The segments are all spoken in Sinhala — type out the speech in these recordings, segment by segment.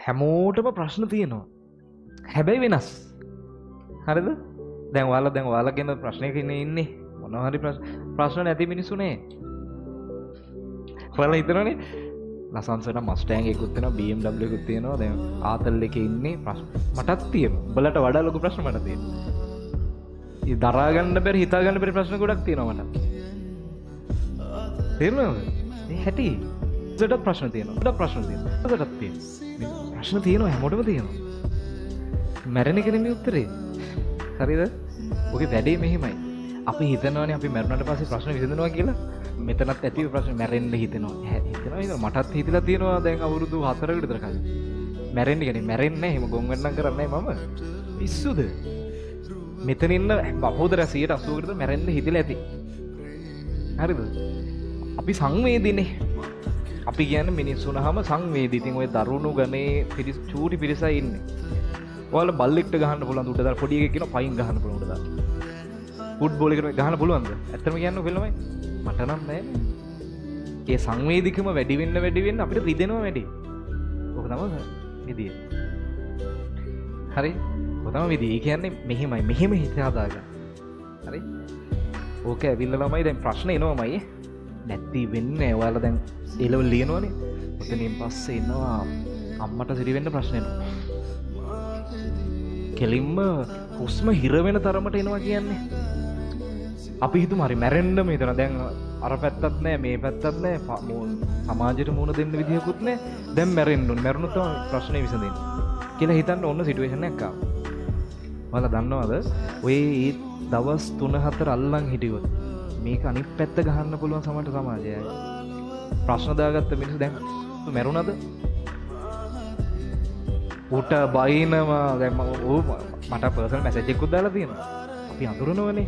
හැමෝටම ප්‍රශ්න තියෙනවා. හැබැයි වෙනස්. හරිද? දැන් ඔයාලගෙන ප්‍රශ්නයක ඉන්නේ මොනවා හරි ප්‍රශ්න නැති මිනිස්සු නේ. ඔයාලා හිතනනේ ලසන්සට මස්ටෑන් එකකුත් තියෙනවා BMW එකකුත් තියෙනවා. දැන් ආතල් එකේ ඉන්නේ ප්‍රශ්න මටත් තියෙනවා. උඹලට වඩා ලොකු ප්‍රශ්න මට තියෙනවා. ඒ දරා ගන්න බැරි හිතා ගන්න බැරි ප්‍රශ්න ගොඩක් තියෙනවා මට. තේරුණාද? මේ හැටි. උඹලට ප්‍රශ්න තියෙනවා. උඹලට ප්‍රශ්න තියෙනවා. උඹලටත් තියෙනවා. ප්‍රශ්න තියෙනවා හැමෝටම තියෙනවා. මැරෙන එක නෙමෙයි උත්තරේ. හරිද? ඔගේ වැඩේ මෙහෙමයි. අපි හිතනවානේ අපි මැරුණාට පස්සේ ප්‍රශ්න විසඳනවා කියලා. මෙතනත් ඇති ප්‍රශ්න මැරෙන්න හිතෙනවා. මටත් හිතලා තියෙනවා දැන් අවුරුදු 4කට විතර කලින්. මැරෙන්න කියන්නේ මැරෙන්නේ නැහැ. එහෙම ගොන් වෙන්නම් කරන්නේ මම. පිස්සුද? මෙතන ඉන්න බහුදර 180කට විතර මැරෙන්න හිතලා ඇති. හරිද? අපි සංවේදීනේ. අපි කියන්නේ මිනිස්සු නහම සංවේදී. ඉතින් ඔය දරුණු ගනේ චූටි පිරිසයි ඉන්නේ. ඔයාලා බල්ලෙක්ට ගහන්න පුළුවන් උඩ දාලා පොඩි එකෙක් කියනවා පයින් ගහන්න පුළුවන් උඩ දාලා. ෆුට්බෝල් එකට ගහන්න පුළුවන්ද? ඇත්තම කියන්න ෆිල්මයි. මට නම් නෑ. ඒ සංවේදීකම වැඩි වෙන්න අපිට රිදෙනවා වැඩි. ඔක තමයි විදිය. හරි? ඔක තමයි විදිය. ඒ කියන්නේ මෙහෙම හිත හදාගන්න. හරි? ඕක ඇවිල්ලා ළමයි දැන් ප්‍රශ්න එනවමයි. නැති වෙන්නේ ඔයාලා දැන් ඒ ලෙවල් ලියනවනේ. ඔතනින් පස්සේ එනවා අම්මට සිරි වෙන්න ප්‍රශ්න එනවා. කෙලින්ම හුස්ම හිර වෙන තරමට එනවා කියන්නේ. අපි හිතමු හරි මැරෙන්නම හිතන දැන් අර පැත්තත් නෑ මේ පැත්තත් නෑ සමාජයට මුණ දෙන්න විදියකුත් නෑ දැන් මැරෙන්න ඕනේ මැරුණොත් තමයි ප්‍රශ්නේ විසඳෙන්නේ කියලා හිතන්න ඕන සිටුේෂන් එකක් ආවා. ඔයාලා දන්නවද ඔය ඒ දවස් 3-4 අල්ලන් හිටියොත් මේක අනිත් පැත්ත ගහන්න පුළුවන් සමාජයයි. ප්‍රශ්න දාගත්ත මිනිස්සු දැන් මැරුණාද? උට බයිනවා දැන් මට පර්සනල් මැසේජ් එකක් දාලා තියෙනවා. අපි අඳුරනවනේ.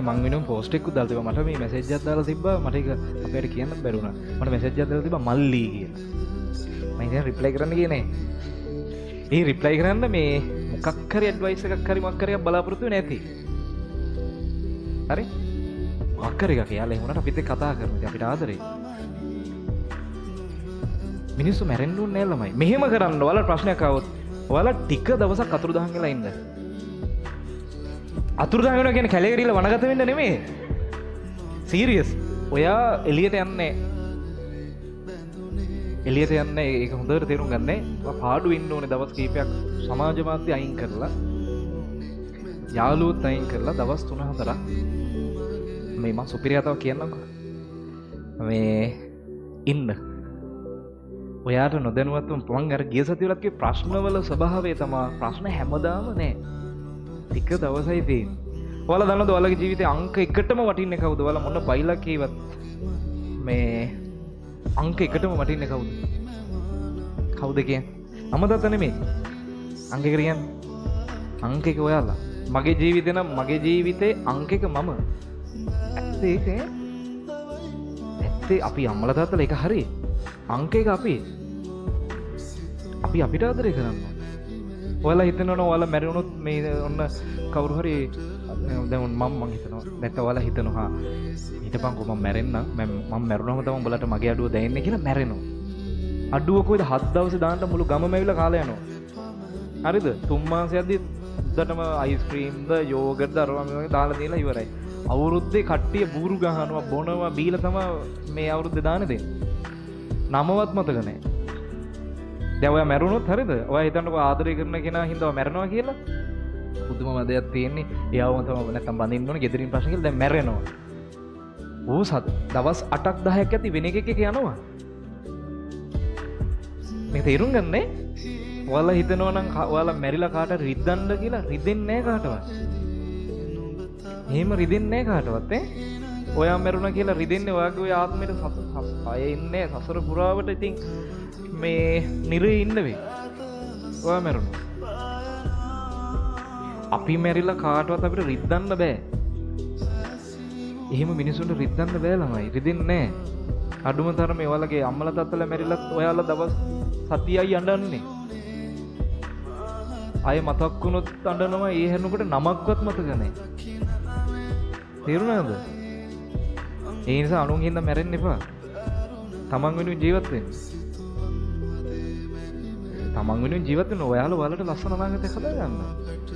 මං වෙනුවෙන් පෝස්ට් එකක් දාලා තිබ්බා. මට මේ මැසේජ් එකක් දාලා තිබ්බා. මට ඒක අපේට කියන්නත් බැරුණා. මට මැසේජ් එකක් දාලා තිබ්බා මල්ලි කියලා. මම ඉතින් රිප්ලයි කරන්න ගියේ නෑ. ඒ රිප්ලයි කරන්න මේ මොකක් හරි ඇඩ්වයිස් එකක් හරි මොකක් හරි බලාපොරොත්තු වෙන්නේ නැති. හරි? මොකක් හරි එකක් යාළුවා එහෙම උනට අපිත් එක්ක කතා කරමු. ඉතින් අපිට ආදරේ. මිනිස්සු මැරෙන්න ඕනේ නෑ ළමයි. මෙහෙම කරන්න ඔයාලා ප්‍රශ්නයක් ආවොත් ඔයාලා ටික දවසක් අතුරුදහන් වෙලා ඉන්න. අතුරුදහන් වෙනවා කියන්නේ කැලේ ගිහලා වනගත වෙන්න නෙමෙයි. සීරියස්. ඔයා එළියට යන්නේ. ඒක හොඳට තේරුම් ගන්න. ඔයා පාඩු ඉන්න ඕනේ දවස් කීපයක් සමාජ මාධ්‍ය අයින් කරලා. යාළුවොත් අයින් කරලා දවස් 3-4ක් මේ මම සුපිරියතාව කියන්නම්කෝ. මේ ඉන්න. ඔයාට නොදැනුවත්වම මං අර ගිය සතියේවත් කිව්වේ ප්‍රශ්නවල ස්වභාවය තමයි ප්‍රශ්න හැමදාම නෑ. ටික දවසයි තියෙන්නේ. ඔයාලා දන්නවද ඔයාලගේ ජීවිතේ අංක 1ටම වටින්නේ කවුද? ඔයාලා මොන බයිලා කීවත් මේ අංක 1ටම වටින්නේ කවුද? කවුද කියන්නේ? අම්මා තාත්තා නෙමෙයි. අංක 1 කියන්නේ. අංක 1 ඔයාලා. මගේ ජීවිතේ නම් මගේ ජීවිතේ අංක 1 මම. ඇත්තේ අපි අම්මලා තාත්තලා ඒක හරියි. අංක 1 අපි අපිට ආදරේ කරනවා. ඔයාලා හිතනවනේ ඔයාලා මැරුණොත් මේ ඔන්න කවුරු හරි දැන් මම හිතනවා නැත්නම් ඔයාලා හිතනවා හිතපන්කෝ මම මැරෙන්නම් මම මැරුණාම තමයි උඹලට මගේ අඩුව දැනෙන්නේ කියලා මැරෙනවා. අඩුව කොයිද 7 දවසේ දාන්න මුළු ගමම ඇවිල්ලා කාලා යනවා. හරිද? 3 මාසයක්දී උදටම අයිස්ක්‍රීම්ද යෝගර්ට්ද අරවා මේ වගේ දාලා දීලා ඉවරයි. අවුරුද්දේ කට්ටිය බూరు ගහනවා බොනවා බීලා තමයි මේ අවුරුද්දේ දාන්නේ දෙන්නේ. නමවත් මතක නැහැ. දැන් ඔයා මැරුණොත් හරිද? ඔයා හිතන්නකෝ ආදරය කරන කෙනා හින්දා මැරෙනවා කියලා. පුදුම මදයක් තියෙන්නේ. එයාවම තමයි නැත්තම් බඳින්න ඕනේ ගෙදරින් ප්‍රශ්න කියලා දැන් මැරෙනවා. දවස් 8ක් 10ක් ඇති වෙන එකෙක් යනවා. මේක තේරුම් ගන්නනේ. ඔයාලා හිතනවා නම් ඔයාලා මැරිලා කාටද රිද්දන්න කියලා රිදෙන්නේ නැහැ කාටවත්. එහෙම රිදෙන්නේ නැහැ කාටවත් ඔයා මැරුණා කියලා රිදෙන්නේ ඔයාගේ ඔය ආත්මෙට අය ඉන්නේ සසර පුරාවට ඉතින් මේ නිරේ ඉන්න වෙයි. ඔයා මැරුණා. අපි මැරිලා කාටවත් අපිට රිද්දන්න බෑ. එහෙම මිනිසුන්ට රිද්දන්න බෑ ළමයි. රිදෙන්නේ නැහැ. අඩුම තරමේ ඔයාලගේ අම්මලා තාත්තලා මැරිලත් ඔයාලා දවස් සතියයි අඬන්නේ. අය මතක් වුණොත් අඬනවා ඒ හැරෙනකොට නමක්වත් මතක නැහැ. තේරුණාද? ඒ නිසා අනුන් හින්දා මැරෙන්න එපා. තමන් වෙනුවෙන් ජීවත් වෙන්න. තමන් වෙනුවෙන් ජීවත් වෙන ඔයාලා ඔයාලට ලස්සන අනාගතයක් හදාගන්න.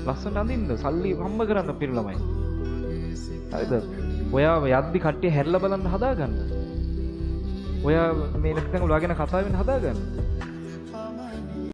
ලස්සනට අඳින්න, සල්ලි හම්බ කරන්න පිරු ළමයි. හරිද? ඔයා යද්දි කට්ටිය හැරිලා බලන්න හදාගන්න. ඔයා මේ නැත්නම් ඔයාගෙන කතා වෙන්න හදාගන්න.